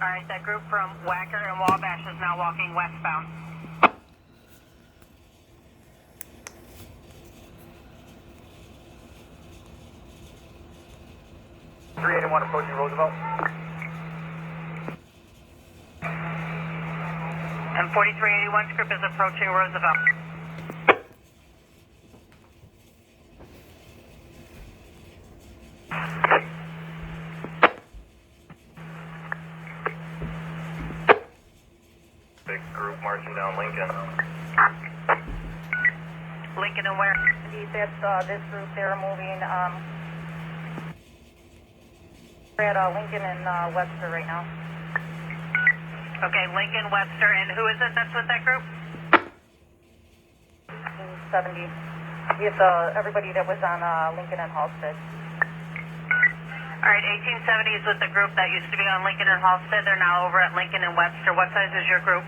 Alright, that group from Wacker and Wabash is now walking westbound. 381 approaching Roosevelt. And 4381's group is approaching Roosevelt. Big group marching down Lincoln. Lincoln and where? That's this group. They're moving. We're at Lincoln and Webster right now. Okay, Lincoln, Webster, and who is it that's with that group? 1870. It's everybody that was on Lincoln and Halstead. Alright, 1870 is with the group that used to be on Lincoln and Halstead. They're now over at Lincoln and Webster. What size is your group?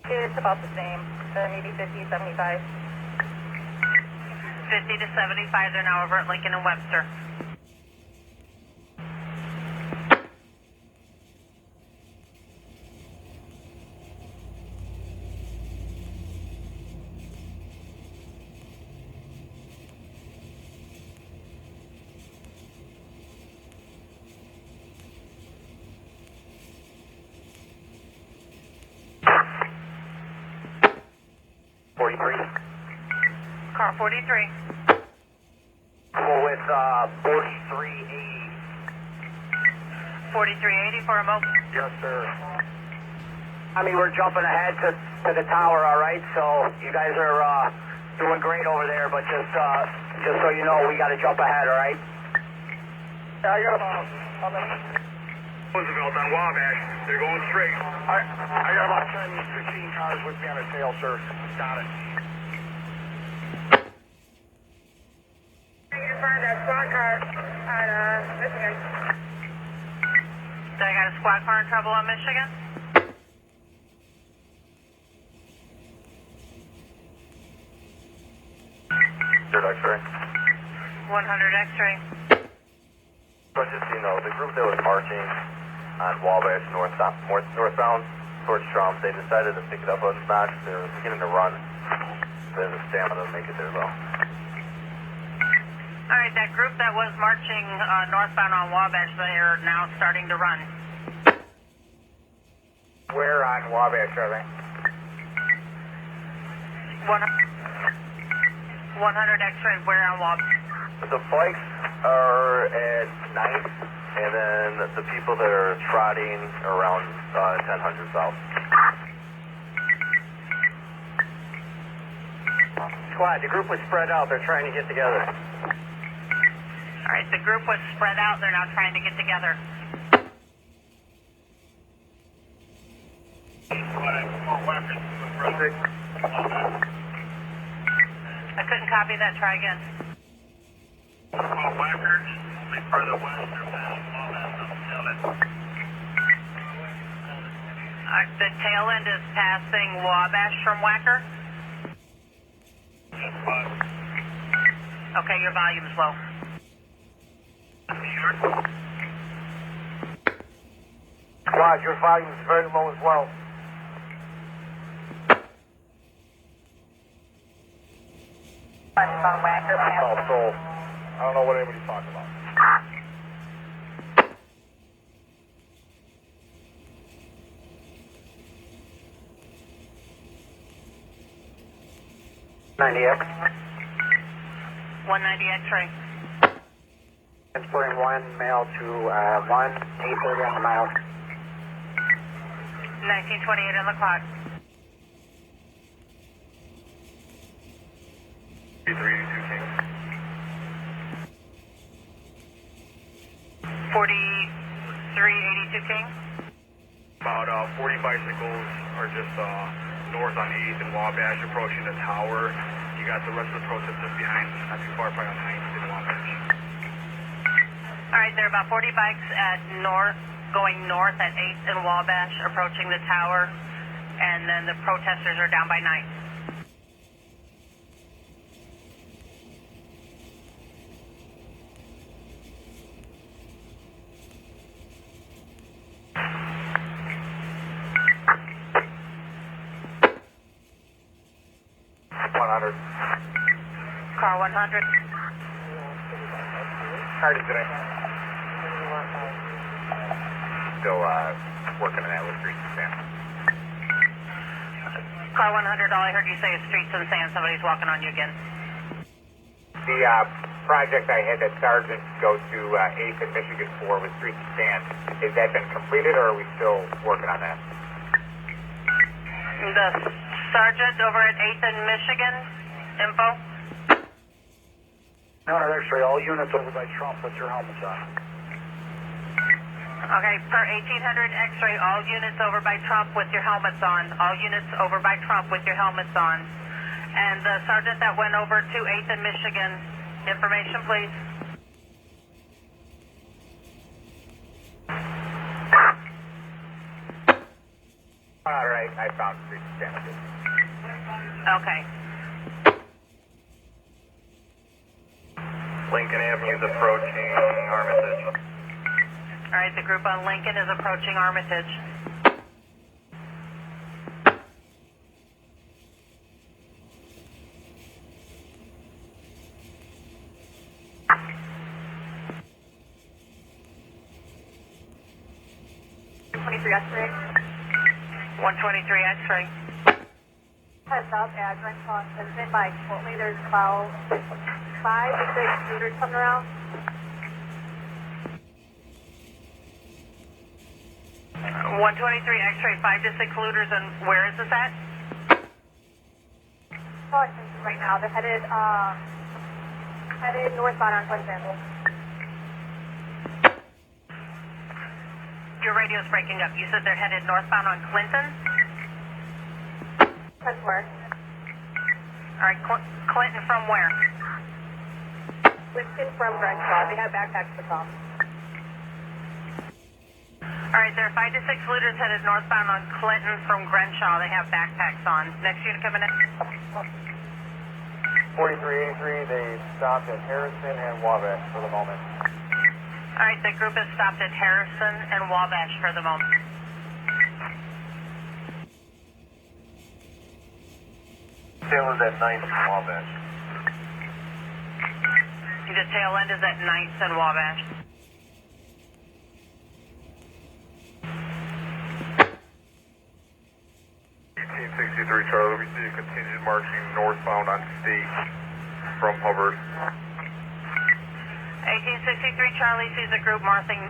It's about the same. Maybe 50, 75. 50 to 75. They're now over at Lincoln and Webster. Car 43. Well, with 4380. 4380 for a moment. Yes, sir. I mean, we're jumping ahead to the tower, all right? So you guys are doing great over there, but just so you know, we got to jump ahead, all right? I got about Roosevelt on Wabash. They're going straight. I got about 10, 15 cars with me on the tail, sir. Got it. You find that squad car on Michigan. Did I got a squad car in trouble on Michigan? Third X-ray. 100 X-ray. But just so you know, the group that was marching on Wabash northbound towards Trump, they decided to pick it up a notch. They were beginning to run. They have the stamina to make it there, though. Alright, that group that was marching northbound on Wabash, they are now starting to run. Where on Wabash are they? 100 X-ray, where on Wabash? The bikes are at night, and then the people that are trotting around 1000 south. Squad, the group was spread out. They're trying to get together. Alright, the group was spread out. They're now trying to get together. I couldn't copy that. Try again. The tail end is passing Wabash from Wacker. Okay, your volume's low. Squad, your volume is very low as well. Oh, so I don't know what anybody's talking about. X. 190 X-ray. Transporting one male to 1-830 on the mile. 1928 on the clock. 382 King. 4382 King. About 40 bicycles are just north on 8th and Wabash approaching the tower. You got the rest of the protesters behind, not too far, probably on 9th and Wabash. Alright, there are about 40 bikes at going north at 8th and Wabash, approaching the tower, and then the protesters are down by 9th. 100. Hard is today. Still working on that with streets and sand. Car 100, all I heard you say is streets and sand. Somebody's walking on you again. The project I had that sergeant go to 8th and Michigan for with streets and sand, has that been completed or are we still working on that? The sergeant over at 8th and Michigan, info? No, X-ray, all units over by Trump with your helmets on. Okay, per 1800 X-ray, all units over by Trump with your helmets on. All units over by Trump with your helmets on. And the sergeant that went over to 8th and Michigan, information please. All right, I found streets and sand. Okay. Lincoln Avenue is approaching Armitage. All right, the group on Lincoln is approaching Armitage. X-ray. 123 X-ray. Heads up, address on Husband by Chipotle. There's about 5 to 6 shooters coming around. 123 X-ray, 5 to 6 looters, and where is this at? Right now, they're headed northbound on Clinton. Your radio's breaking up. You said they're headed northbound on Clinton? That's where. All right, Clinton from where? Winston from Grenshaw. They have backpacks to come. All right, there are 5 to 6 looters headed northbound on Clinton from Grenshaw. They have backpacks on. Next unit coming in. 4383, they stopped at Harrison and Wabash for the moment. All right, the group has stopped at Harrison and Wabash for the moment. Tail is at 9th and Wabash. The tail end is at 9th and Wabash. Charlie, we see a contingent marching northbound on State from Hubbard. 1863 Charlie sees a group marching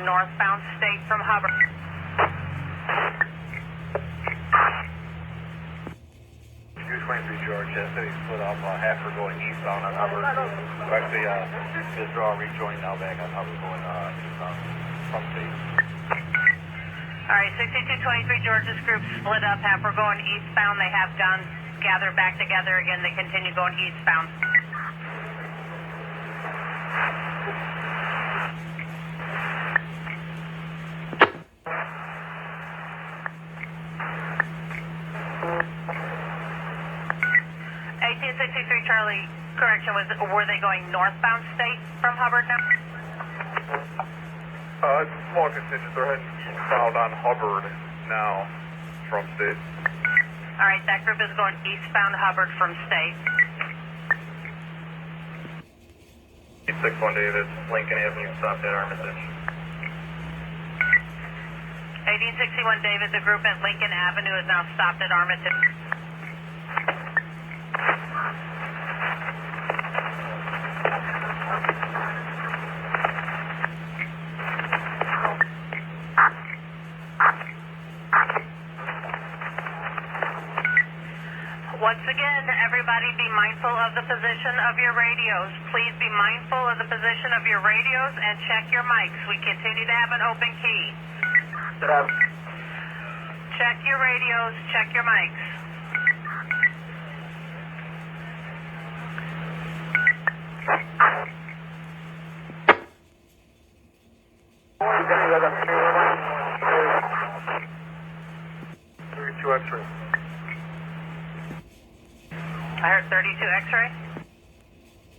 northbound State from Hubbard. Hughes 23 George, said he split off half for going eastbound on Hubbard. Actually, his draw rejoined now back on Hubbard going eastbound from State. All right, 6223 George's group split up. Half are going eastbound. They have guns. Gather back together again. They continue going eastbound. Charlie, correction, were they going northbound State from Hubbard now? It's a small contingent. They're heading eastbound on Hubbard now from State. All right, that group is going eastbound Hubbard from State. 861 David, Lincoln Avenue, stopped at Armitage. 1861 David, the group at Lincoln Avenue is now stopped at Armitage. Once again, everybody be mindful of the position of your radios. Please be mindful of the position of your radios and check your mics. We continue to have an open key. Check your radios, check your mics. X-ray. I heard 32 X-ray.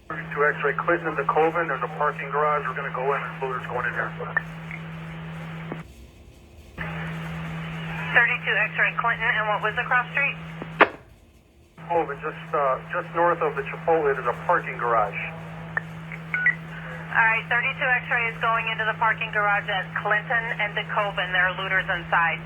32 X-ray, Clinton and the Coven. There's a parking garage. We're going to go in. There's looters going in here. 32 X-ray, Clinton, and what was the cross street? Over, just north of the Chipotle, there's a parking garage. All right, 32 X-ray is going into the parking garage at Clinton and DeKoven. There are looters inside.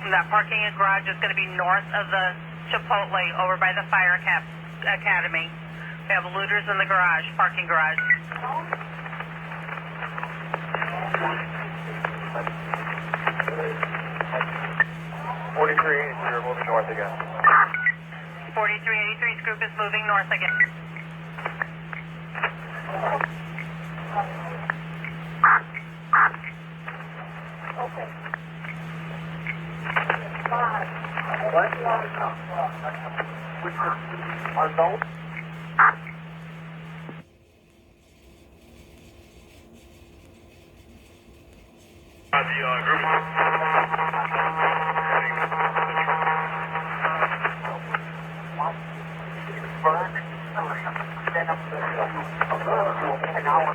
And that parking garage is going to be north of the Chipotle over by the Fire Academy. We have looters in the garage, parking garage. You're moving north again. 4383's group is moving north again. Okay. What? Which is unknown? An hour.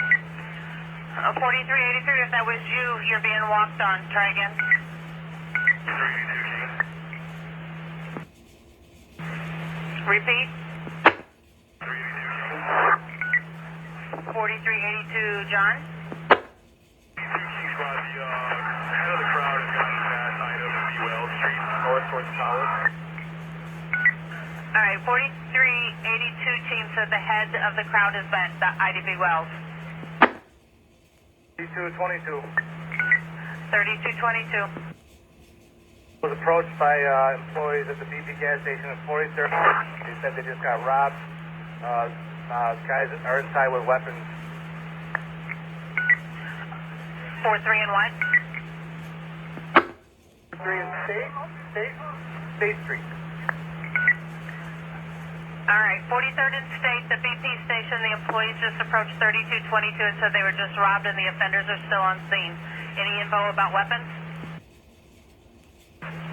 4383, if that was you, you're being walked on. Try again. Repeat. 4382, John. Head of the crowd has gotten past item B Wells Street, north towards the tower. All right, 4382 team said the head of the crowd is at the IDB Wells. 3222. 3222. Was approached by employees at the BP gas station in 43rd. They said they just got robbed. Guys are inside with weapons. 43 and what? 3 in State Street. All right, 43rd and State, the BP station, the employees just approached 3222 and said they were just robbed and the offenders are still on scene. Any info about weapons?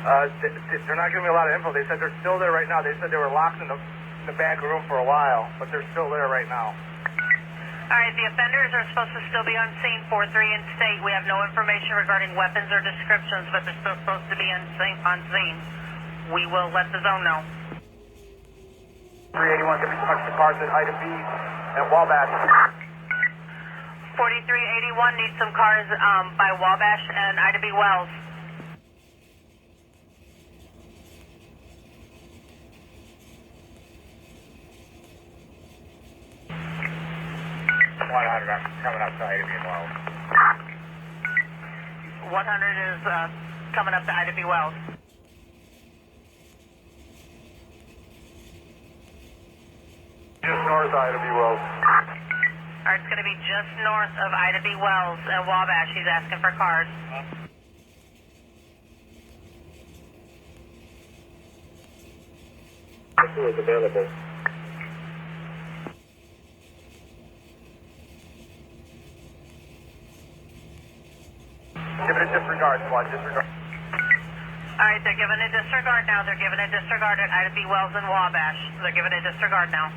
They're not giving me a lot of info. They said they're still there right now. They said they were locked in the back room for a while, but they're still there right now. All right, the offenders are supposed to still be on scene. 43 and State, we have no information regarding weapons or descriptions, but they're still supposed to be on scene. We will let the zone know. 381, give me some extra cars at item B and Wabash. 4381 needs some cars by Wabash and Ida B. Wells. Coming up to Ida B and Wells. 100 is coming up to Ida B. Wells. Just north of Ida B. Wells. All right, it's going to be just north of Ida B. Wells and Wabash. He's asking for cars. Who is available? Give it a disregard, squad, disregard. All right, they're giving a disregard now. They're giving a disregard at Ida B. Wells and Wabash. They're giving a disregard now.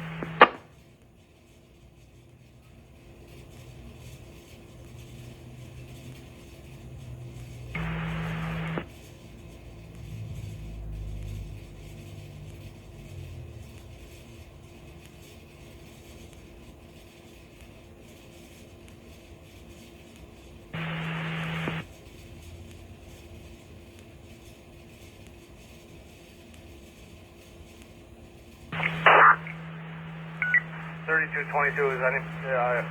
Is any, are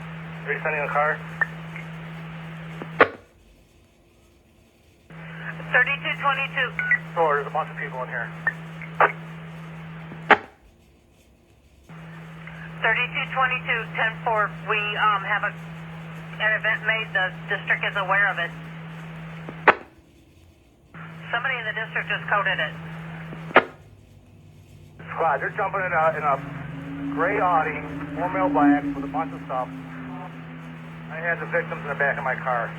you sending a car? 3222. Sure, there's a bunch of people in here. 3222, 10-4. We have an event made. The district is aware of it. Somebody in the district just coded it. Squad, they're jumping in a gray Audi, 4-mil black with a bunch of stuff. I had the victims in the back of my car.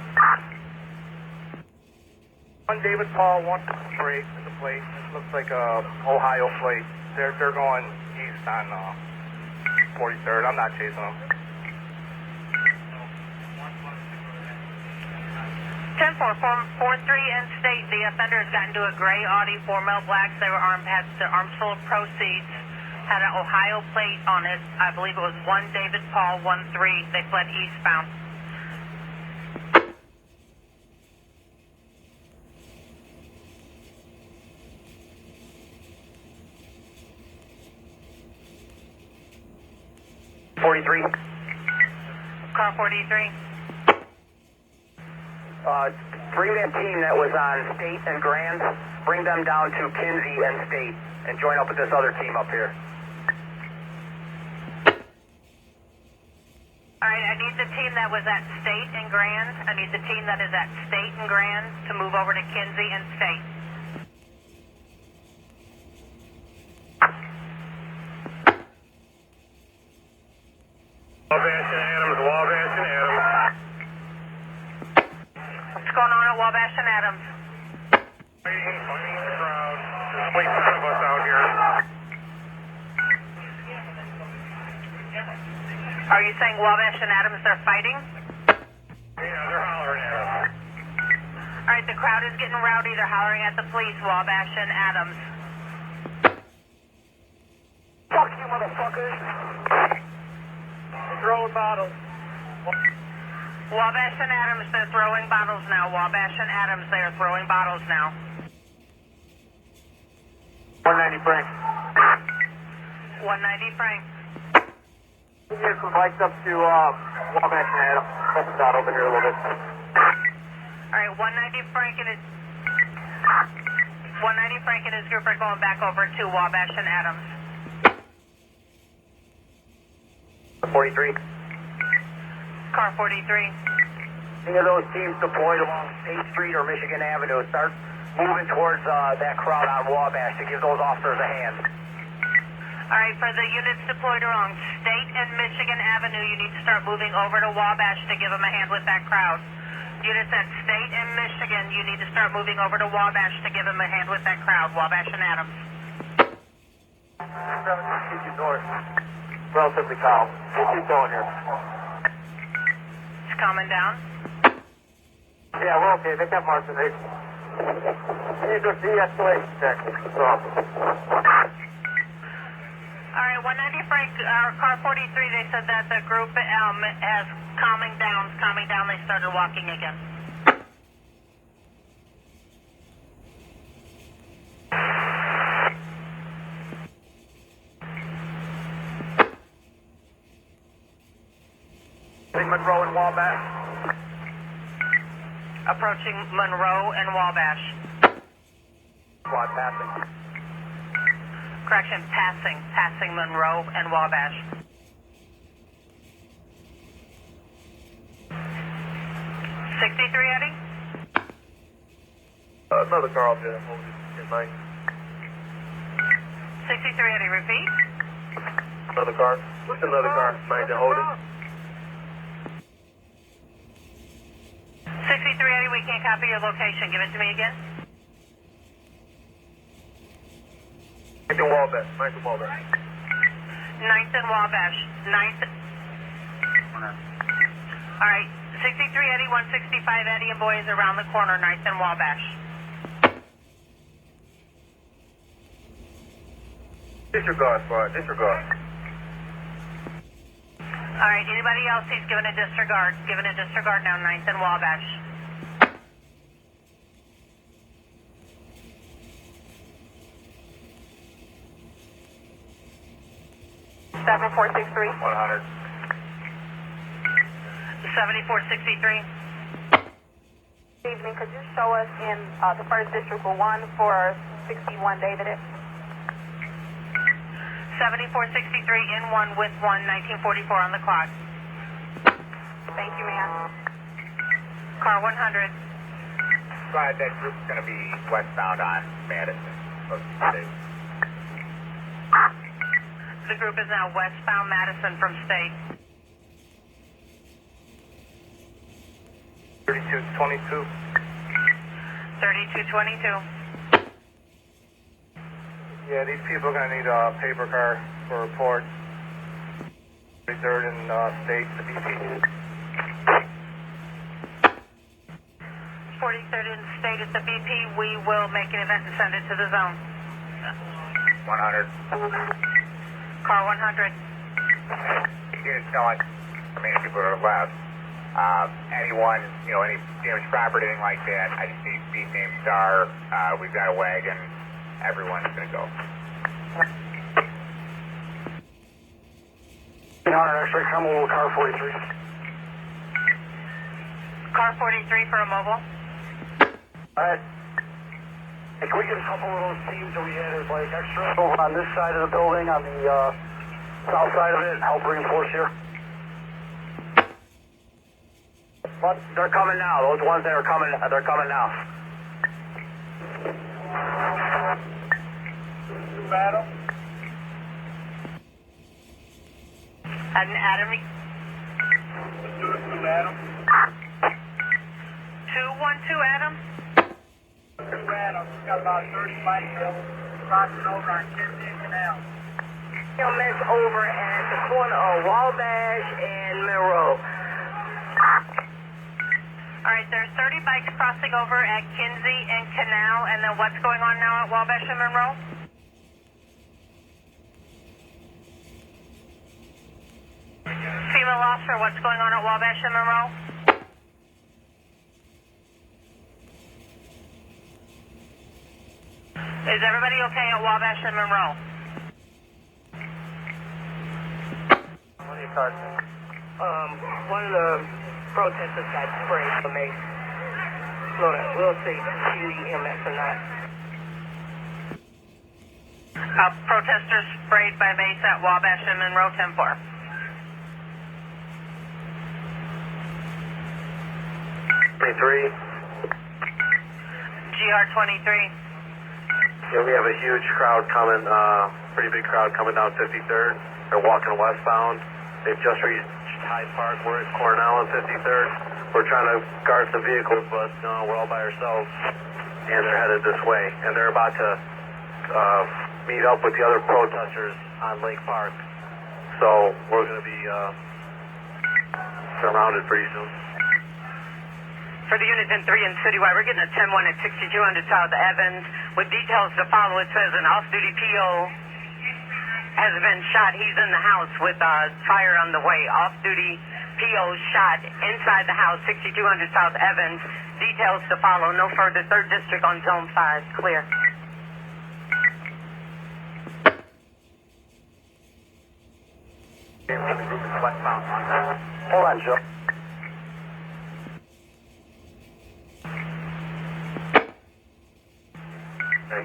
One David Paul, one plate. There's a plate. This looks like a Ohio plate. They're going east on 43rd. I'm not chasing them. 10-4, 4-3 in state. The offender has gotten into a gray Audi, 4 male blacks. They were armed, had their arms full of proceeds, had an Ohio plate on it. I believe it was 1 David Paul, 1-3. They fled eastbound. Car 43. Bring that team that was on State and Grand, bring them down to Kinsey and State, and join up with this other team up here. All right, I need the team that was at State and Grand. I need the team that is at State and Grand to move over to Kinsey and State. Wabash and Adams, Wabash and Adams. What's going on at Wabash and Adams? Fighting the crowd. There's like 10 of us out here. Are you saying Wabash and Adams, they're fighting? Yeah, they're hollering at us. All right, the crowd is getting rowdy. They're hollering at the police, Wabash and Adams. Fuck you, motherfuckers! Throwing bottles. Wabash and Adams, they're throwing bottles now. Wabash and Adams, they are throwing bottles now. 190 Frank. 190 Frank. Get some bikes up to Wabash and Adams. Help us out over here a little bit. All right, 190 Frank and his 190 Frank and his group are going back over to Wabash and Adams. 43. Car 43. Any of those teams deployed along State Street or Michigan Avenue, start moving towards that crowd on Wabash to give those officers a hand. All right, for the units deployed along State and Michigan Avenue, you need to start moving over to Wabash to give them a hand with that crowd. Units at State and Michigan, you need to start moving over to Wabash to give them a hand with that crowd. Wabash and Adams. Keep you north. Relatively calm. We'll keep going here. It's calming down. Yeah, we're okay. They kept marching. They need to de-escalation check. So. All right, 190 Frank, car 43, they said that the group has calming down. They started walking again. Monroe and Wabash. Approaching Monroe and Wabash. Squad passing. Correction, passing Monroe and Wabash. 63, Eddie? Another car up there. Hold it in line. 63, Eddie, repeat. Another car. What's another car? Mind to hold it. 63, Eddie, we can't copy your location. Give it to me again. Mike and Wabash. Mike and Wabash. 9th and Wabash. 9th. All right. 63 Eddie, 165 Eddie and boys around the corner, 9th and Wabash. Disregard, squad. Disregard. All right. Anybody else he's given a disregard? Given a disregard now, 9th and Wabash. 7463. 100. 7463. Good evening. Could you show us in the first district for 1461 David? 7463 in 1 with 1, 1944 on the clock. Thank you, ma'am. Car 100. Right, that group's going to be westbound on Madison. The group is now westbound Madison from State. 3222. 3222. Yeah, these people are going to need a paper car for report. 33rd and State, the BP. 43rd and state at the BP. We will make an event and send it to the zone. 100. Car 100. Units telling how many people are left. Anyone, any damaged property, anything like that, I just need beat name star. We've got a wagon. Everyone's going to go. 800 X-ray, come over car 43. Car 43 for a mobile. Alright. Hey, can we get a couple of those teams that we had as like extra over on this side of the building, on the south side of it, and help reinforce here? But they're coming now. Those ones that are coming, they're coming now. Battle. And Adam. Battle. 212 Adam. Battle. We've got about 30 bikes crossing over on Kinsey Canal. EMS over at the corner of Wabash and Monroe. All right, there's 30 bikes crossing over at Kinsey and Canal, and then what's going on now at Wabash and Monroe? Female officer, what's going on at Wabash and Monroe? Is everybody okay at Wabash and Monroe? What are you talking? One of the protesters got sprayed for me. We'll see if she need EMS or not. Protesters sprayed by mace at Wabash and Monroe 10-4. GR 23. Yeah, we have a huge crowd coming, pretty big crowd coming down 53rd. They're walking westbound. They've just reached Hyde Park. We're at Cornell and 53rd. We're trying to guard some vehicles, but we're all by ourselves. And they're headed this way. And they're about to meet up with the other protesters on Lake Park. So we're going to be surrounded pretty soon. For the units in 3 and Citywide, we're getting a 10-1 at 6200 South Evans. With details to follow, it says an off-duty PO has been shot. He's in the house with fire on the way. Off-duty PO shot inside the house, 6200 South Evans. Details to follow. No further. 3rd District on Zone 5. Clear. Hold on, Joe. Hey.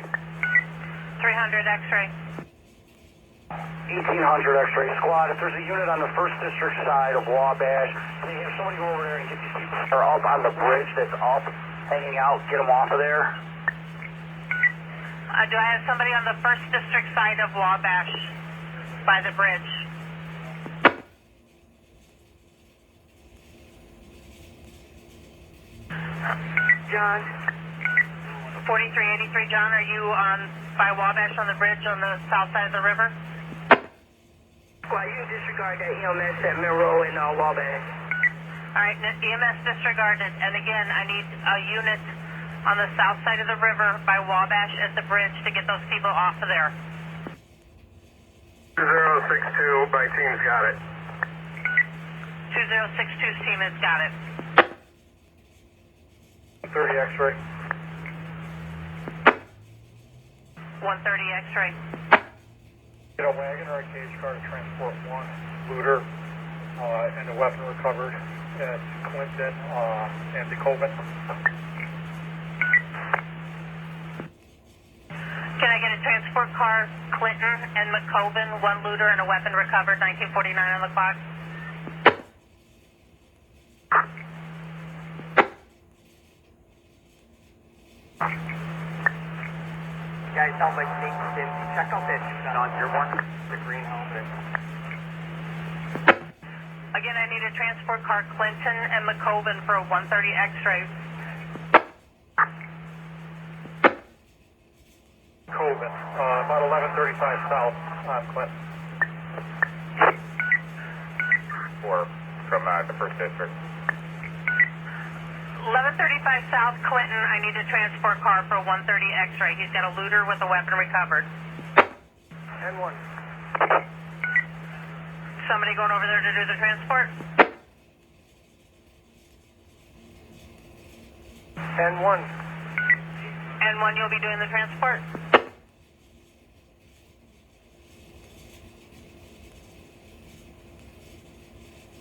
300 X-ray. 1800 X-ray squad. If there's a unit on the 1st District side of Wabash, can you have somebody go over there and get these people that are up on the bridge that's up, hanging out, get them off of there? Do I have somebody on the 1st District side of Wabash by the bridge? John? 4383, John, are you on by Wabash on the bridge on the south side of the river? Well, you disregard that EMS at Monroe and Wabash. All right, EMS disregarded. And again, I need a unit on the south side of the river by Wabash at the bridge to get those people off of there. 2062 by team's got it. 2062's team has got it. 30 X-ray. 130 X-ray. Get a wagon or a cage car to transport one looter and a weapon recovered at Clinton and DeKalb. Can I get a transport car, Clinton and McCoven, one looter and a weapon recovered, 1949 on the clock? Guys, don't make me check out that unit on your one, the green helmet. Again, I need a transport car, Clinton and McCoven for a 130 X-ray. Coven, about 1135 south on Clinton. Or from the 1st District. 1135 South Clinton, I need a transport car for 130 X-ray. He's got a looter with a weapon recovered. N1. Somebody going over there to do the transport? N1. N1, you'll be doing the transport?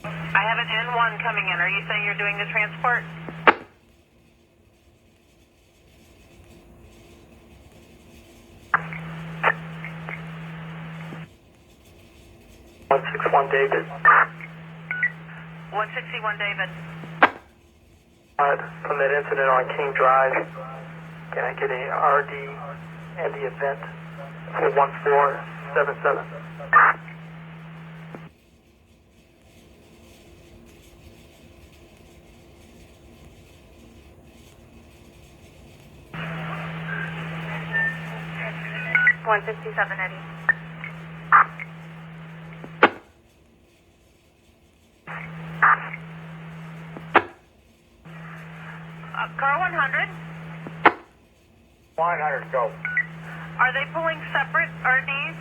I have an N1 coming in. Are you saying you're doing the transport? David. 161 David. From that incident on King Drive, can I get a RD and the event for 1477? Eddie. Car 100. 100, go. Are they pulling separate RDs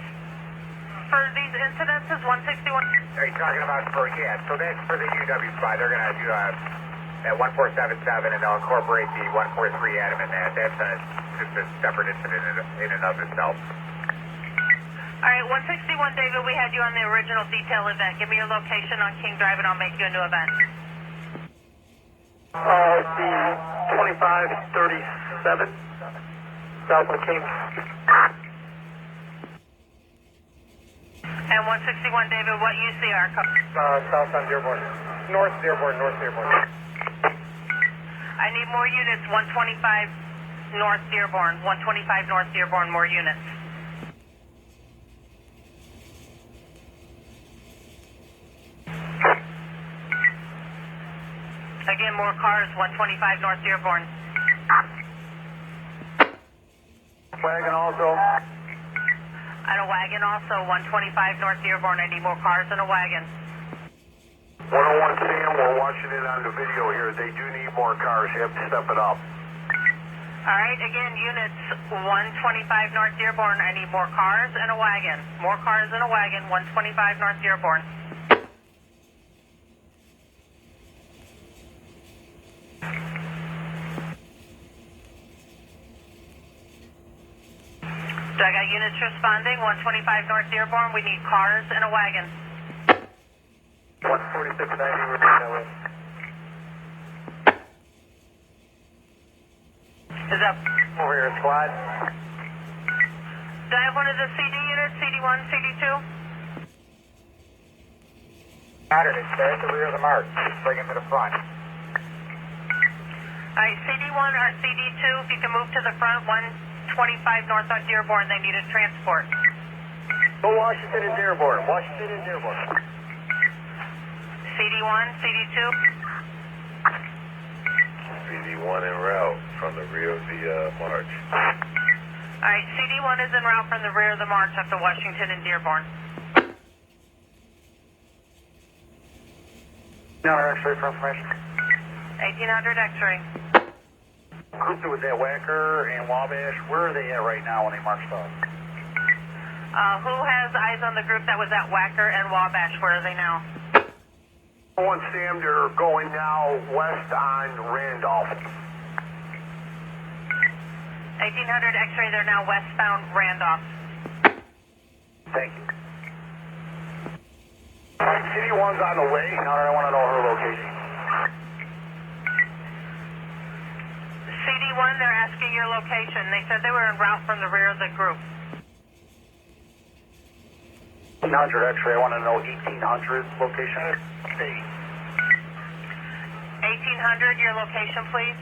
for these incidents? Is 161? Are you talking about so that's for the UW spot. They're going to do that 1477 and they'll incorporate the 143 Adam in that. That's just a separate incident in and of itself. All right, 161 David, we had you on the original detail event. Give me your location on King Drive and I'll make you a new event. The 2537 South on King. And 161 David, what UCR? South on Dearborn. North Dearborn. I need more units, 125 North Dearborn. 125 North Dearborn, more units. Again, more cars, 125 North Dearborn. Wagon also. And a wagon also, 125 North Dearborn. I need more cars and a wagon. 101 Sam, we're watching it on the video here. They do need more cars. You have to step it up. All right, again, units 125 North Dearborn. I need more cars and a wagon. More cars and a wagon, 125 North Dearborn. So I got units responding, 125 North Dearborn. We need cars and a wagon. 14690, we're that way. Is that... Over here, squad. Do I have one of the CD units, CD1, CD2? Got it. It's there at the rear of the march. Bring it to the front. All right, CD1 or CD2, if you can move to the front, 125 North on Dearborn, they need a transport. Go Washington and Dearborn. CD1, CD2? CD1 en route from the rear of the march. All right, CD1 is en route from the rear of the march up to Washington and Dearborn. X-ray for information. 1800 X-ray. Group that was at Wacker and Wabash, where are they at right now when they marched off? Who has eyes on the group that was at Wacker and Wabash? Where are they now? 101 Sam, they're going now west on Randolph. 1800 X-ray, they're now westbound Randolph. Thank you. City 1's on the way. Now I want to know her location. CD1, they're asking your location. They said they were en route from the rear of the group. 1800 X-ray, I want to know 1800 location. 1800, your location, please.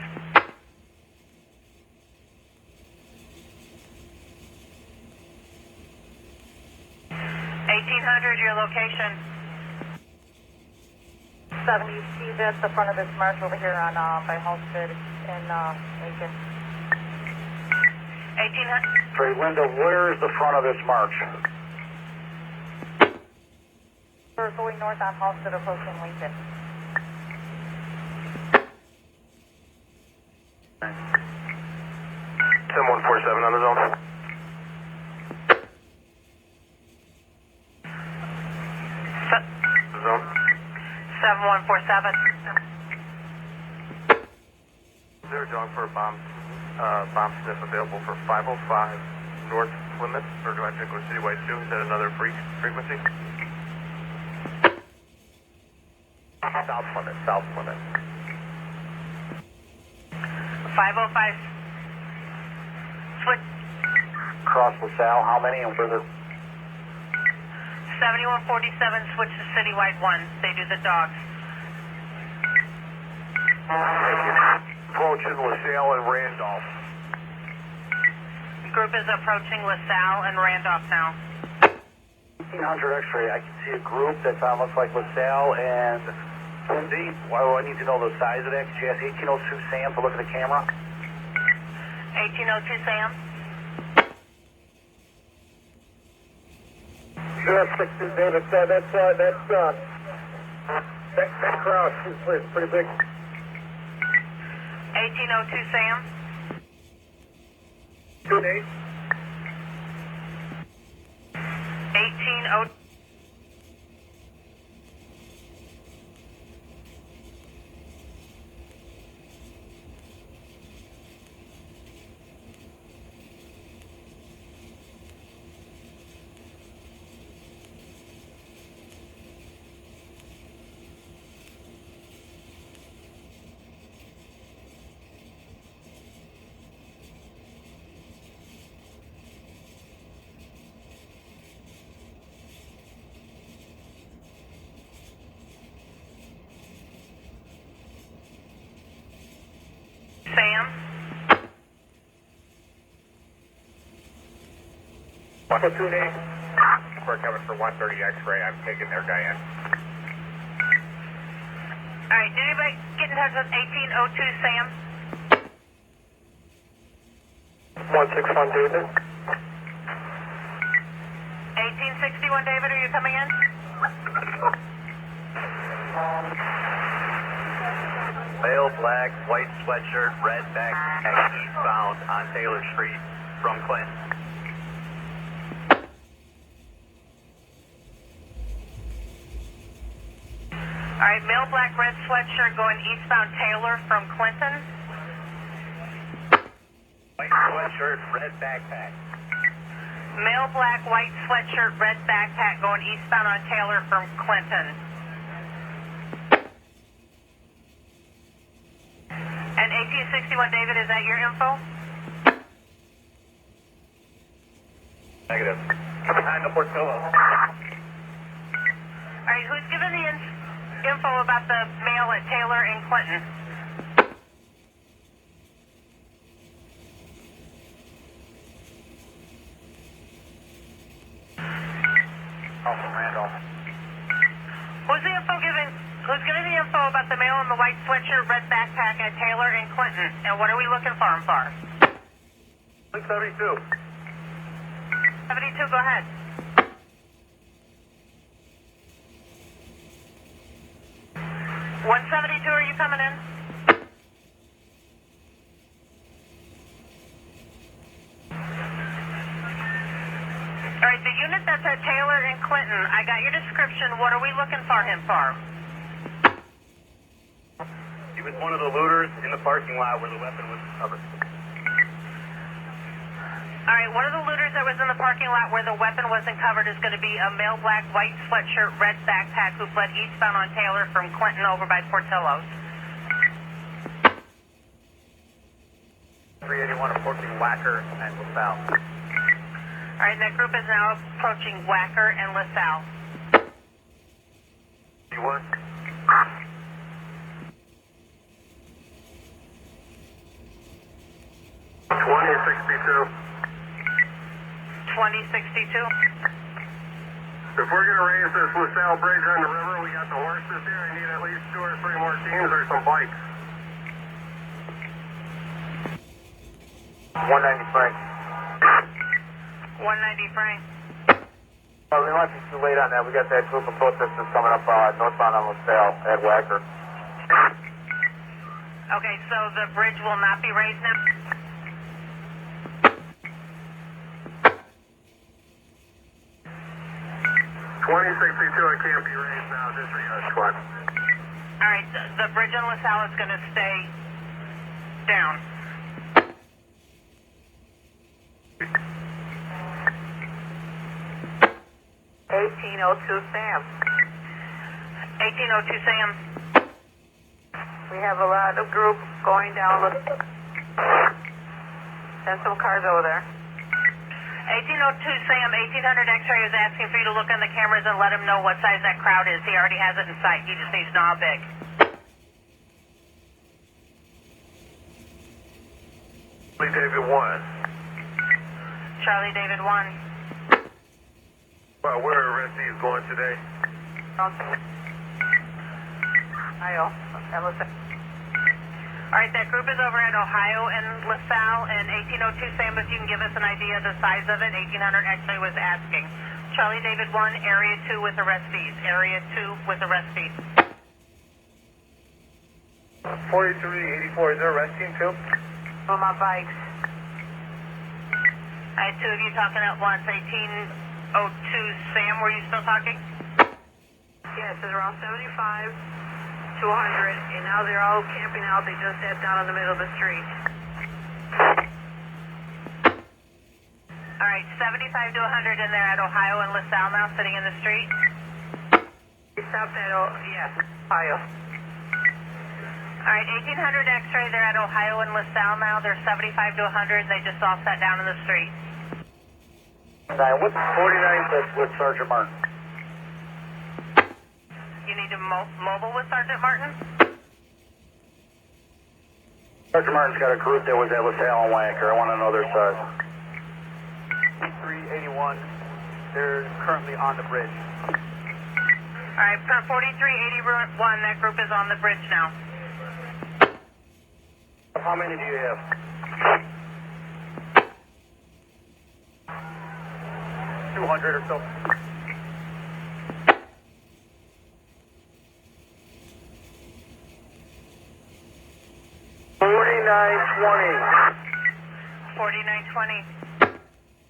1800, your location. 70, you see that's the front of this march over here on by Halstead and Lincoln. 1800. Trey, Linda, where is the front of this march? We're going north on Halstead approaching Lincoln. 7147. Is there a dog for a bomb sniff available for 505 North Plymouth, or do I have to go citywide too? Is that another frequency? South Plymouth, South Plymouth. 505. Switch. Cross LaSalle, how many and where 7147, switch to citywide 1. They do the dogs. approaching LaSalle and Randolph. Group is approaching LaSalle and Randolph now. 1800 X-ray, I can see a group that looks like LaSalle and Lindy. Why do I need to know the size of that? Could you ask 1802 Sam to look at the camera? 1802 Sam. Sure, 16 David, that crowd is pretty big. 1802 Sam. 2 days. 1802. Sam. Platoon A. We're coming for 130 X-ray. I'm taking their guy in. Alright, did anybody get in touch with 1802 Sam? 161 David. 1861 David, are you coming in? Male, black, white sweatshirt, red backpack, eastbound on Taylor Street from Clinton. Alright, male black red sweatshirt going eastbound Taylor from Clinton. White sweatshirt, red backpack. Male black white sweatshirt red backpack going eastbound on Taylor from Clinton. And 1861 David, is that your info? Negative. Behind the Portillo. Alright, who's giving the info about the male at Taylor and Clinton? Also Randolph. Who's giving the info about the male in the white sweatshirt, red backpack at Taylor and Clinton? And what are we looking for him for? 672. 72, go ahead. .172, are you coming in? Alright, the unit that's at Taylor and Clinton, I got your description. What are we looking for him for? He was one of the looters in the parking lot where the weapon was discovered. Alright, one of the looters that was in the parking lot where the weapon wasn't covered is going to be a male black white sweatshirt, red backpack who fled eastbound on Taylor from Clinton over by Portillo's. 381 approaching Wacker and LaSalle. Alright, that group is now approaching Wacker and LaSalle. You were? 2062. If we're going to raise this LaSalle Bridge on the river, we got the horses here. I need at least 2 or 3 more teams or some bikes. 190 Frank. 190 Frank. Well, we might be too late on that. We got that group of protesters coming up northbound on LaSalle at Wacker. Okay, so the bridge will not be raised now? 2062, it can't be raised now. Disregard squad. All right, the bridge in LaSalle is going to stay down. Sam. 1802 Sam. We have a lot of group going down. Send some cars over there. 1802 Sam, 1800 X-ray is asking for you to look on the cameras and let him know what size that crowd is. He already has it in sight. He just needs to know how big. Charlie David 1. Charlie David 1. Where are arrestees going today? Ohio. All right, that group is over at Ohio and LaSalle, and 1802 Sam, if you can give us an idea of the size of it, 1800 X-ray was asking. Charlie David 1, Area 2 with arrestees. Area 2 with arrestees. 4384, is there a arrest team too? On my bikes. I had two of you talking at once. 1802 Sam, were you still talking? Yes, it's around 75 to 100, and now they're all camping out. They just sat down in the middle of the street. All right, 75 to 100 in there at Ohio and LaSalle now, sitting in the street. We stopped at, yes, Ohio. All right, 1800 X-ray, they're at Ohio and LaSalle now. They're 75 to 100. They just all sat down in the street. What's 49 with Sergeant Martin? You need to mobile with Sergeant Martin? Sergeant Martin's got a group that was at LaSalle and Wanker. I want to know their size. 4381, they're currently on the bridge. All right, per 4381, that group is on the bridge now. How many do you have? 200 or so. 4920.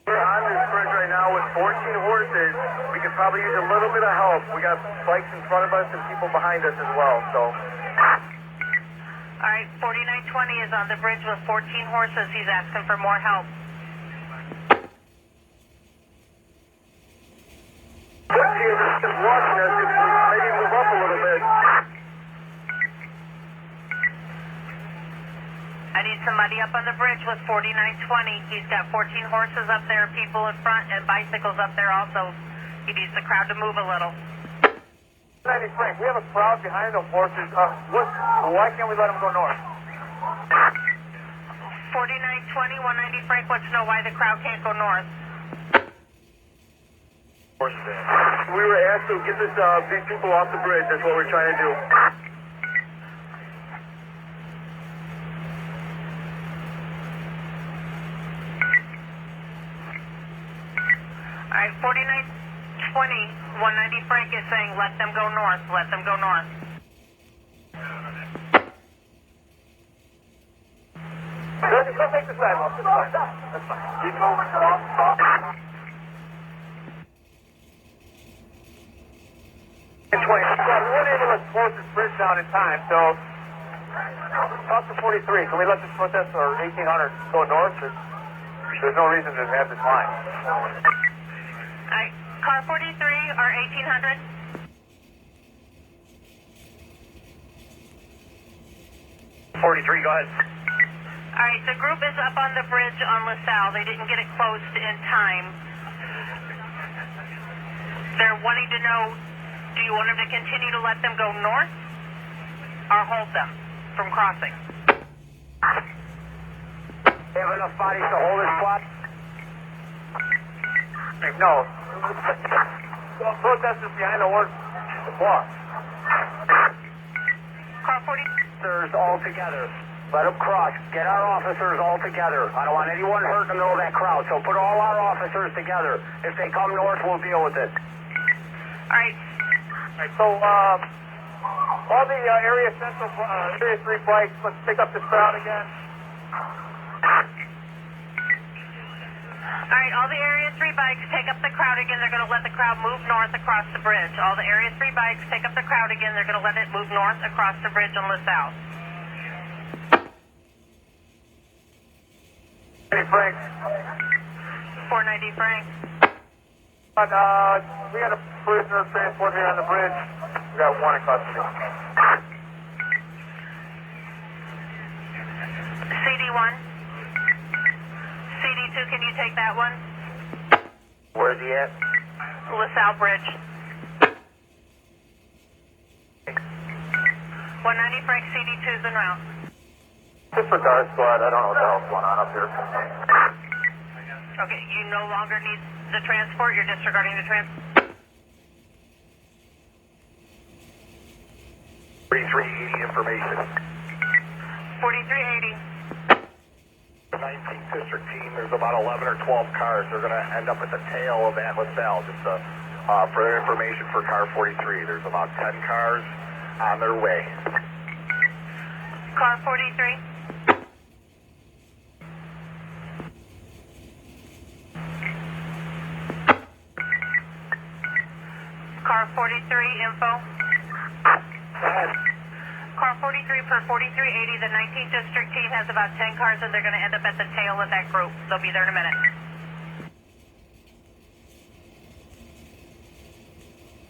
We're on this bridge right now with 14 horses. We could probably use a little bit of help. We got bikes in front of us and people behind us as well, so. All right, 4920 is on the bridge with 14 horses. He's asking for more help. Let's see if it's watching us. If we maybe move up a little bit. I need somebody up on the bridge with 4920. He's got 14 horses up there, people in front, and bicycles up there also. He needs the crowd to move a little. Frank, we have a crowd behind those horses. Why can't we let them go north? 4920, 190 Frank wants to know why the crowd can't go north. We were asked to get these people off the bridge. That's what we're trying to do. All right, 4920, 190 Frank is saying let them go north, let them go north. Go take the sidewalk. That's fine. Keep moving. 20. We weren't able to close this bridge down in time, so talk to 43. Can we let this protest or 1800 go north? There's no reason to have this line. All right, car 43 or 1800? Go ahead. All right, the group is up on the bridge on LaSalle. They didn't get it closed in time. They're wanting to know, do you want them to continue to let them go north or hold them from crossing? They have enough bodies to hold this spot? No. Protesters behind the block. Car 40. Officers all together. Let them cross. Get our officers all together. I don't want anyone hurt in the middle of that crowd, so put all our officers together. If they come north, we'll deal with it. All right. So, all the Area Central, Area 3 bikes, let's pick up this crowd again. All right, all the Area 3 bikes, take up the crowd again. They're going to let the crowd move north across the bridge. All the Area 3 bikes, take up the crowd again. They're going to let it move north across the bridge on LaSalle. Hey, Frank. 490 Frank. We got a prisoner transport here on the bridge. We got one in custody. CD1. CD2, can you take that one? Where's he at? LaSalle Bridge. 190 Frank, CD2's en route. Disregard squad, I don't know what the hell's going on up here. Okay, you no longer need the transport, you're disregarding the transport. 4380 information. 4380. The 19th District team, there's about 11 or 12 cars. They're going to end up at the tail of that LaSalle. Just for their information for car 43. There's about 10 cars on their way. Car 43. Car 43, info. Car 43 per 4380, the 19th District team has about 10 cars and they're going to end up at the tail of that group. They'll be there in a minute.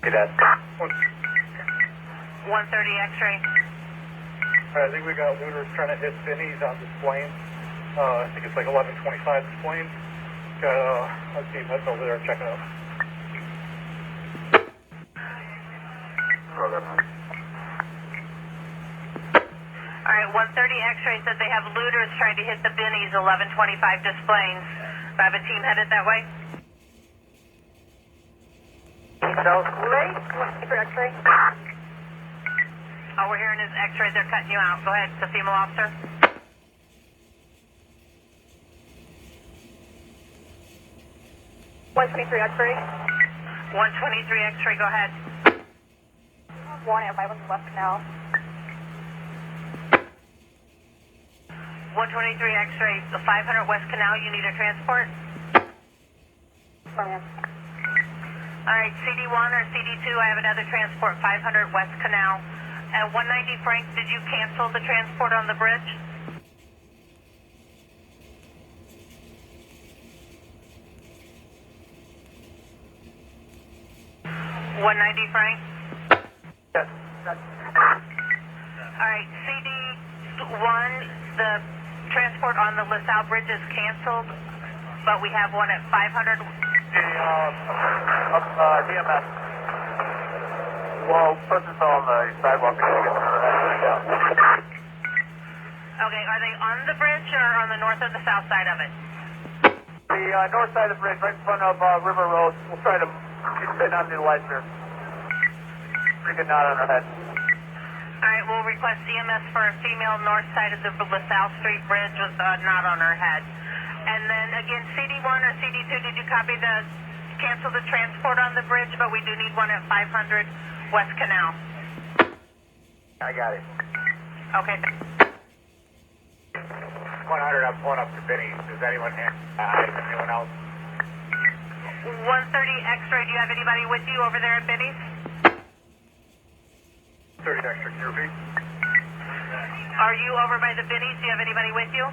Okay, Dad. 130 X-ray. I think we got looters trying to hit Vinny's on this plane. I think it's like 1125 this plane. Got a team that's over there checking out. All right, 130 X-ray said they have looters trying to hit the Benny's 1125 displays. Do I have a team headed that way? So, ready? For X-ray. All we're hearing is X-ray. They're cutting you out. Go ahead. It's a female officer. X-ray. 123 X-ray. Go ahead. One at 5 on the left canal. 123 X-ray. The 500 West Canal. You need a transport? Ma'am. All right, CD1 or CD2, I have another transport, 500 West Canal. And 190 Frank, did you cancel the transport on the bridge? Frank? Yes. All right, CD1, the transport on the LaSalle Bridge is canceled, but we have one at 500. DMS. Well, person fell on the sidewalk and get Okay, are they on the bridge or on the north or the south side of it? The north side of the bridge, right in front of River Road. We'll try to keep sitting on the lights here. Pretty good knot on her head. All right, we'll request EMS for a female north side of the LaSalle Street Bridge with a knot on her head. And then again, CD1 or CD2, did you copy the cancel the transport on the bridge, but we do need one at 500 West Canal. I got it. Okay. 100, I'm pulling up to Vinny's. Does anyone have anyone else? 130 X-ray, do you have anybody with you over there at Benny's? 30 extra, can you repeat? Are you over by the Benny's? Do you have anybody with you?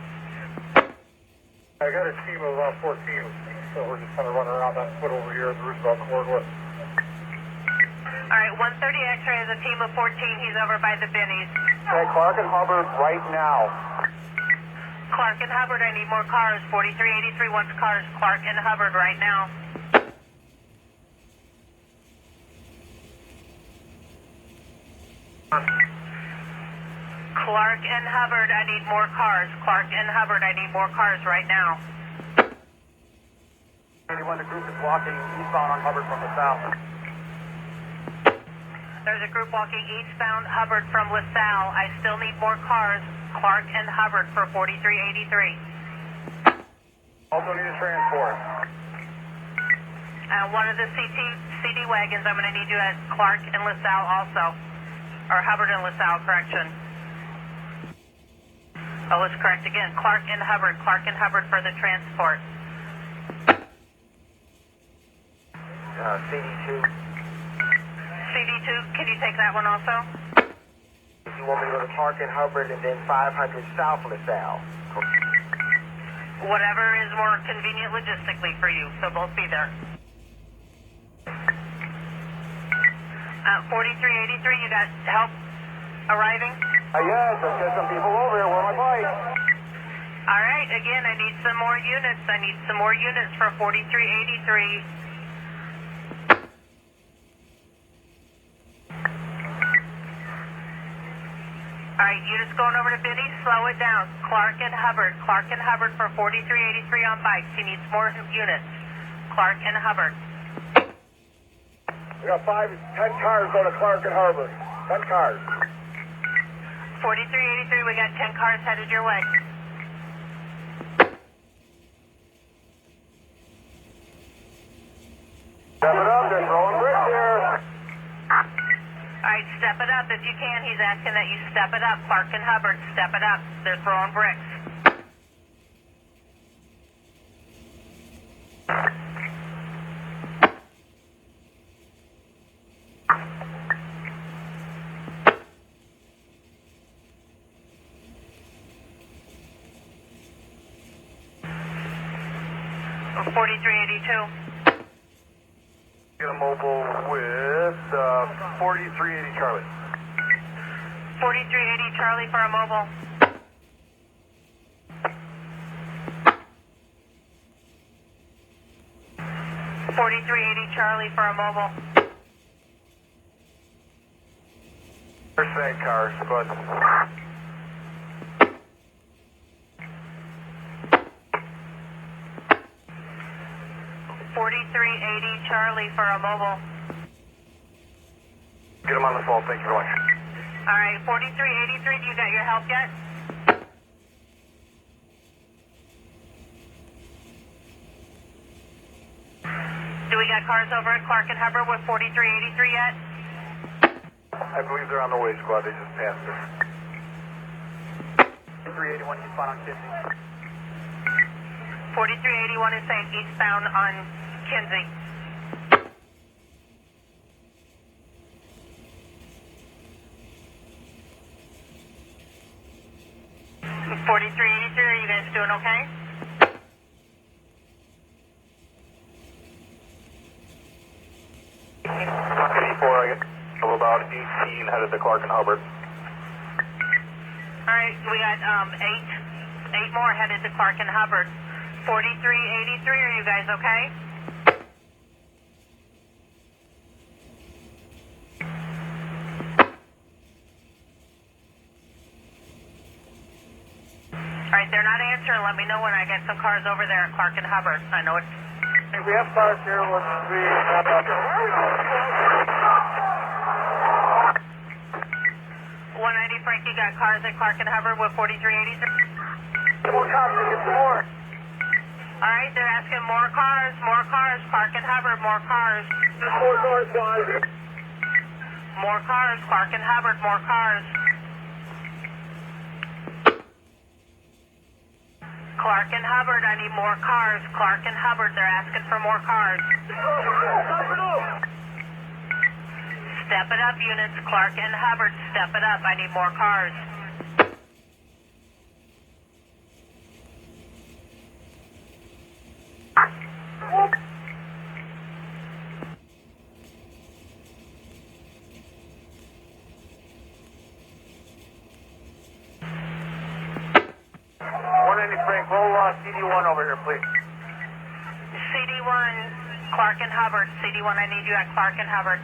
I got a team of 14, so we're just kind of running around that foot over here in the Roosevelt corridor. All right, 130 X-ray is a team of 14. He's over by the Benny's. Okay, Clark and Hubbard right now. Clark and Hubbard, I need more cars. 4383 wants cars. Clark and Hubbard right now. Clark and Hubbard, I need more cars. Clark and Hubbard, I need more cars right now. Anyone, the group is walking eastbound on Hubbard from the south. There's a group walking eastbound Hubbard from LaSalle. I still need more cars. Clark and Hubbard for 4383. Also need a transport. One of the CD wagons, I'm going to need you at Clark and LaSalle also. Or Hubbard and LaSalle, correction. Oh, it's correct again. Clark and Hubbard for the transport. CD2. CD2, can you take that one also? If you want me to go to Clark and Hubbard and then 500 South LaSalle. Whatever is more convenient logistically for you, so both be there. 4383, you got help arriving? Yes, I've got some people over here. Where are my bikes? All right, again, I need some more units. I need some more units for 4383. All right, units going over to Biddy, slow it down. Clark and Hubbard for 4383 on bikes. He needs more units. Clark and Hubbard. We got 10 cars going to Clark and Hubbard. 10 cars. 4383, we got 10 cars headed your way. Step it up, they're throwing bricks here. All right, step it up if you can. He's asking that you step it up. Clark and Hubbard, step it up. They're throwing bricks. For 4382. Get a mobile with 4380 Charlie. 4380 Charlie for a mobile. 4380 Charlie for a mobile. First bank cars, but 4380 Charlie for a mobile. get them on the phone. Thank you very much. All right, 4383, you got your help yet? Do we got cars over at Clark and Hubbard with 4383 yet? I believe they're on the way, squad. They just passed us. 381 eastbound on Kinsey. 4381 is saying eastbound on Kinsey. Are you guys doing okay? Clark and E4, I guess. About 18 headed to Clark and Hubbard. All right, we got eight more headed to Clark and Hubbard. 4383, are you guys okay? All right, they're not answering. Let me know when I get some cars over there at Clark and Hubbard. I know it's... Hey, we have cars here. Let's see. 190 Frankie got cars at Clark and Hubbard with 4383. More cars. Get some more. All right, they're asking more cars, Clark and Hubbard, more cars. More cars, guys. More cars, Clark and Hubbard, more cars. Clark and Hubbard, I need more cars. Clark and Hubbard, they're asking for more cars. Step it up, units. Clark and Hubbard, step it up. I need more cars. Frank, roll CD1 over here, please. CD1, Clark and Hubbard. CD1, I need you at Clark and Hubbard.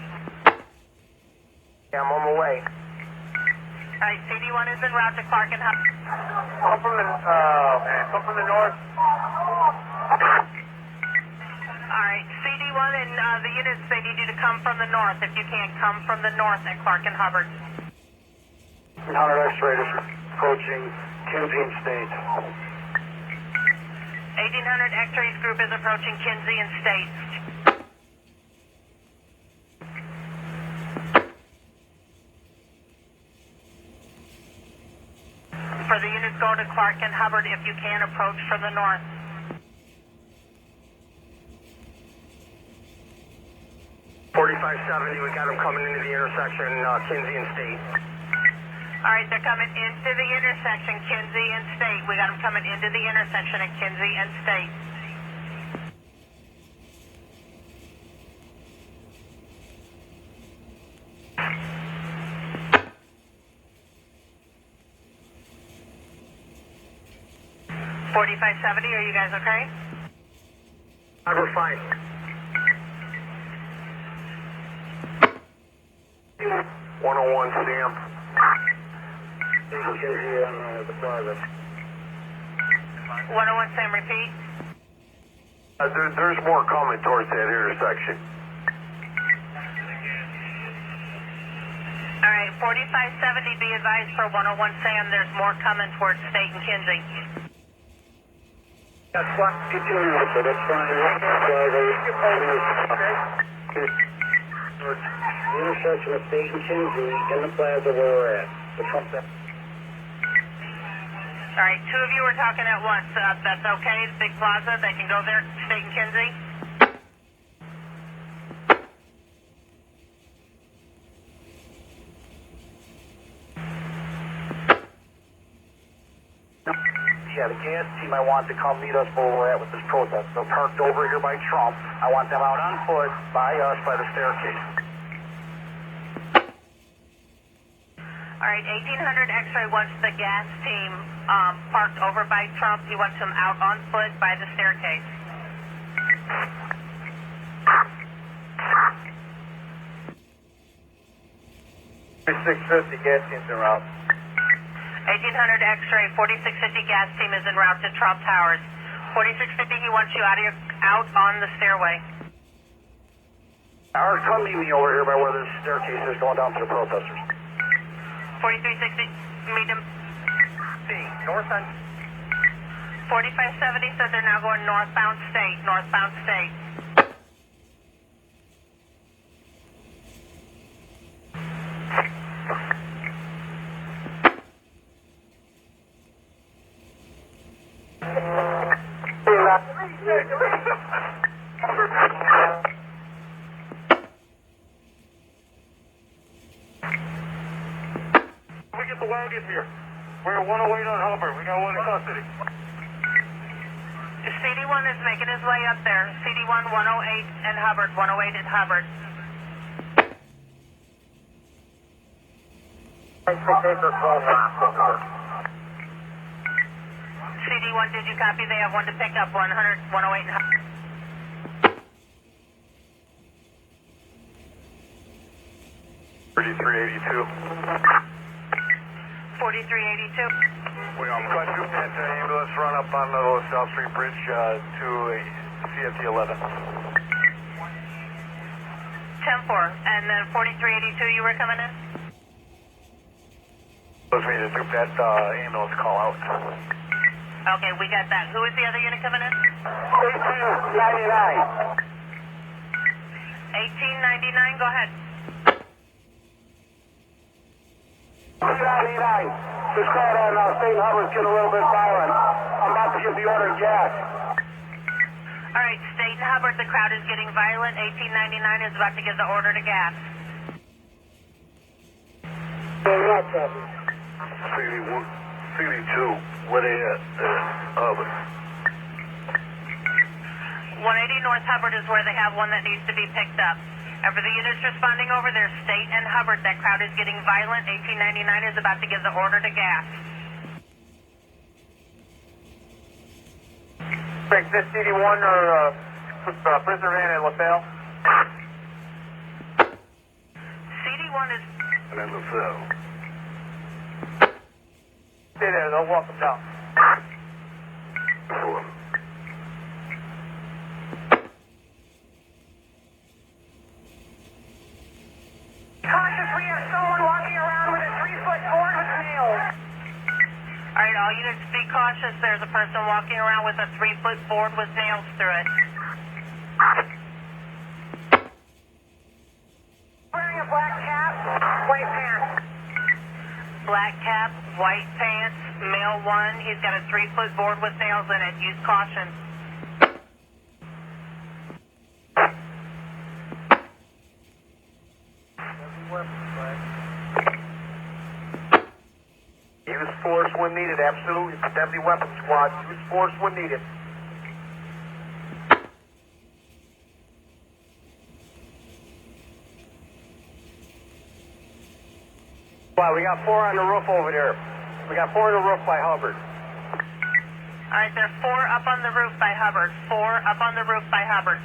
Yeah, I'm on my way. All right, CD1 is en route to Clark and Hubbard. Come from the north. All right, CD1 and the units, they need you to come from the north. If you can't, come from the north at Clark and Hubbard. 100 X-Raiders approaching Kinsey and State. 1800 X-Rays group is approaching Kinsey and State. For the units going to Clark and Hubbard, if you can, approach from the north. 4570, we got them coming into the intersection, Kinsey and State. All right, they're coming into the intersection, Kinsey and State. We got them coming into the intersection at Kinsey and State. $4570, are you guys okay? We're fine. 101 Sam. Kinsey on the plaza. 101 Sam, repeat. There's more coming towards that intersection. All right, 4570, be advised for 101 Sam, there's more coming towards State and Kinsey. That's fine. That's fine. The intersection of State and Kinsey in the plaza where we're at. All right, two of you are talking at once. That's okay, the big plaza, they can go there, State and Kinsey. Yeah, the gas team I want to come meet us where we're at with this protest. They're parked over here by Trump. I want them out on foot by us by the staircase. All right, 1800 X-ray wants the gas team parked over by Trump. He wants them out on foot by the staircase. 650 gas teams are out. 1800 X-ray, 4650 gas team is en route to Trump Towers. 4650, he wants you out on the stairway. All right, come meet me over here by where this staircase is going down to the protesters. 4360, meet him. North end. 4570 said they're now going northbound State, northbound State. We get the wagon here. We're at 108 on Hubbard. We got one in custody. CD1 is making his way up there. CD1, 108 and Hubbard, 108 and Hubbard. CD1, did you copy? They have one to pick up, 108 and Hubbard. 3382. 4382. We got 210 ambulance run up on the South Street Bridge to CFT 11. 10-4. And then 4382, you were coming in? Supposed me to do that ambulance call out. Okay, we got that. Who is the other unit coming in? 1899. 1899, go ahead. 1899. This crowd on State and Hubbard's getting a little bit violent. I'm about to give the order of gas. All right, State and Hubbard, the crowd is getting violent. 1899 is about to give the order to gas. CD2, where they at? Hubbard. 180 North Hubbard is where they have one that needs to be picked up. And for the units responding over there, State and Hubbard, that crowd is getting violent. 1899 is about to give the order to gas. Frank, this CD1 or prisoner van at LaSalle? CD1 is... And then LaSalle. Stay there, they'll walk them down. Cautious, we have someone walking around with a 3-foot board with nails. All right, all units be cautious. There's a person walking around with a 3-foot board with nails through it. Wearing a black cap, white pants. Black cap, white pants, male 1. He's got a 3-foot board with nails in it. Use caution. force when needed, absolutely. Deadly weapon squad, use force when needed. Well, we got 4 on the roof over there. We got 4 on the roof by Hubbard. All right, there are 4 up on the roof by Hubbard. 4 up on the roof by Hubbard.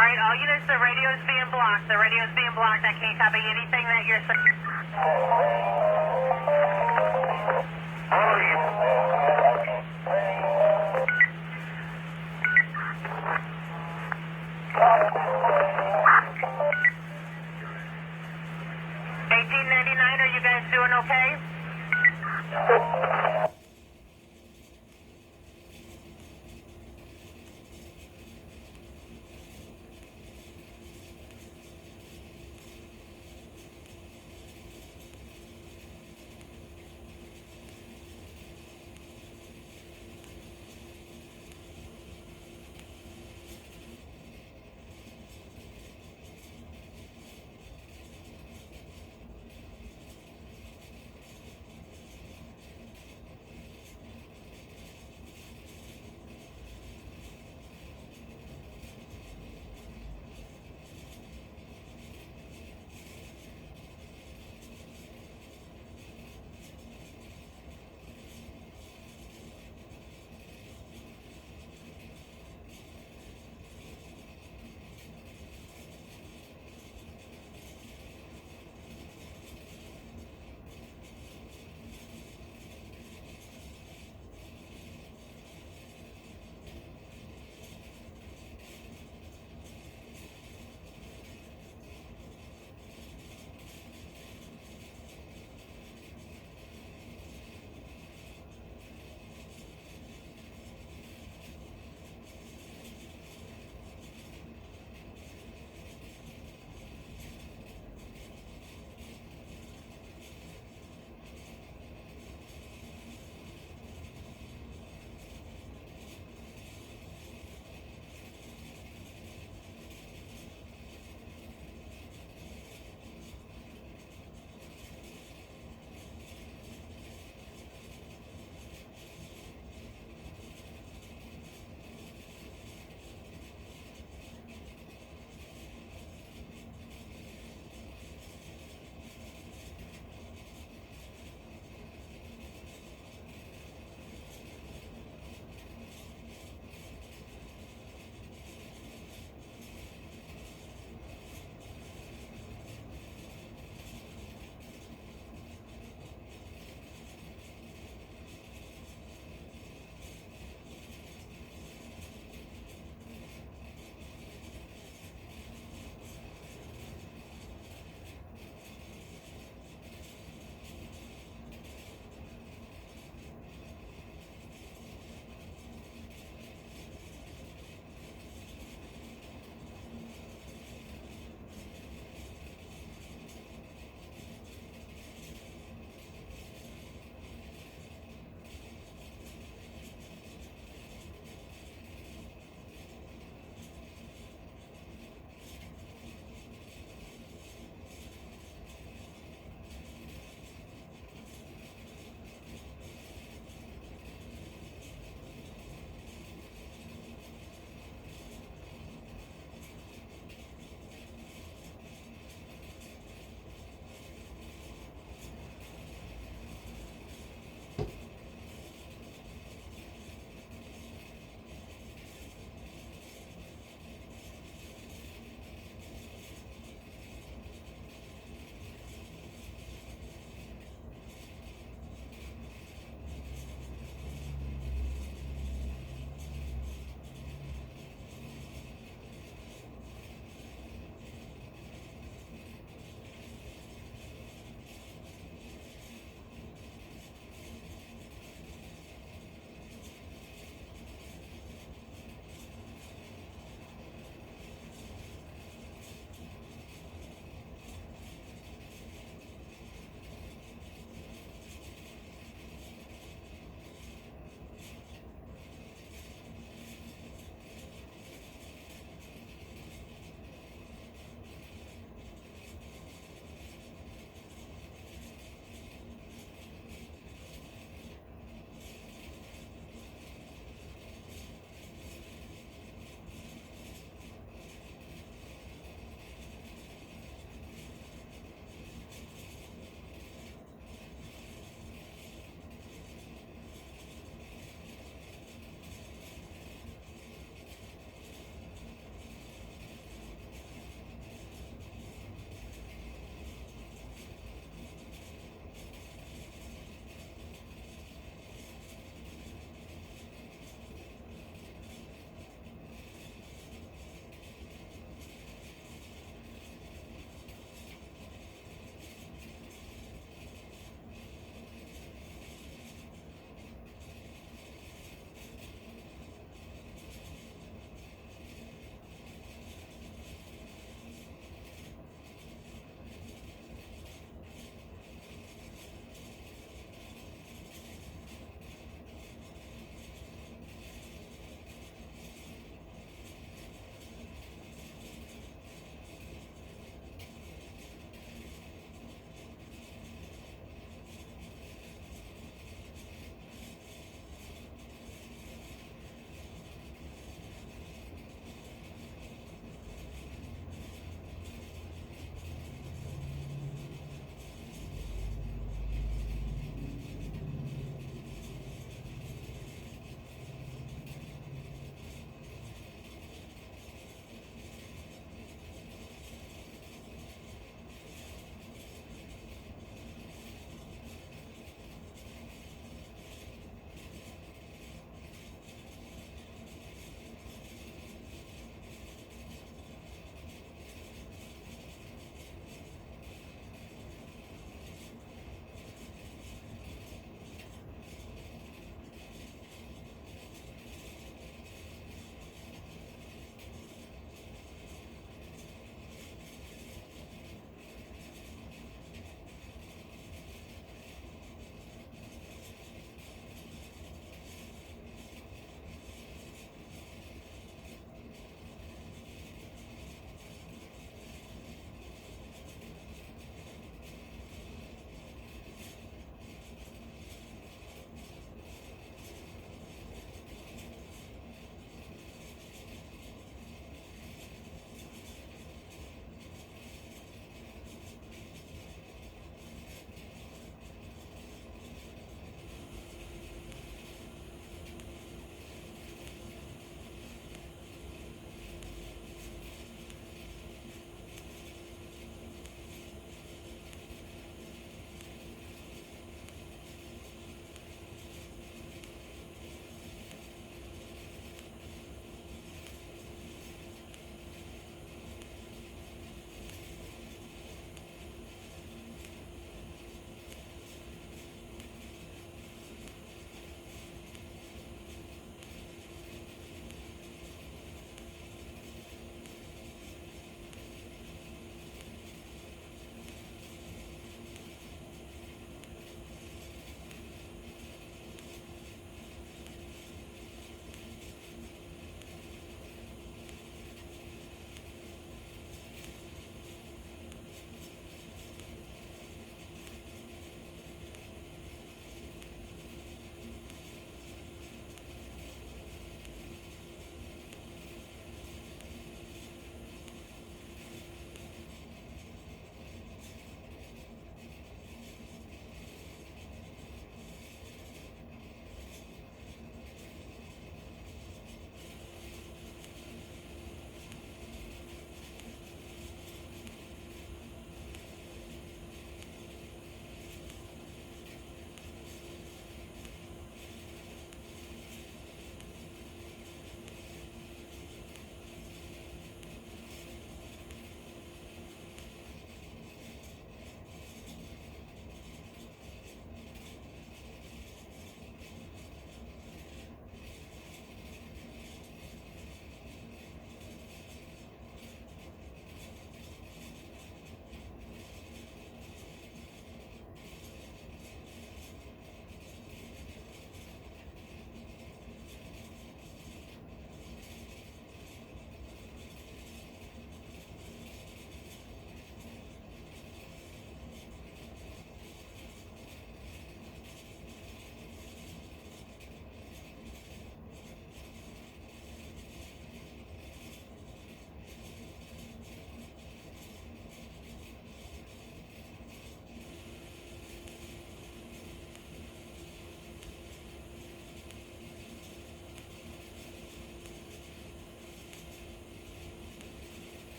All right, all units, the radio is being blocked. The radio is being blocked. I can't copy anything that you're saying.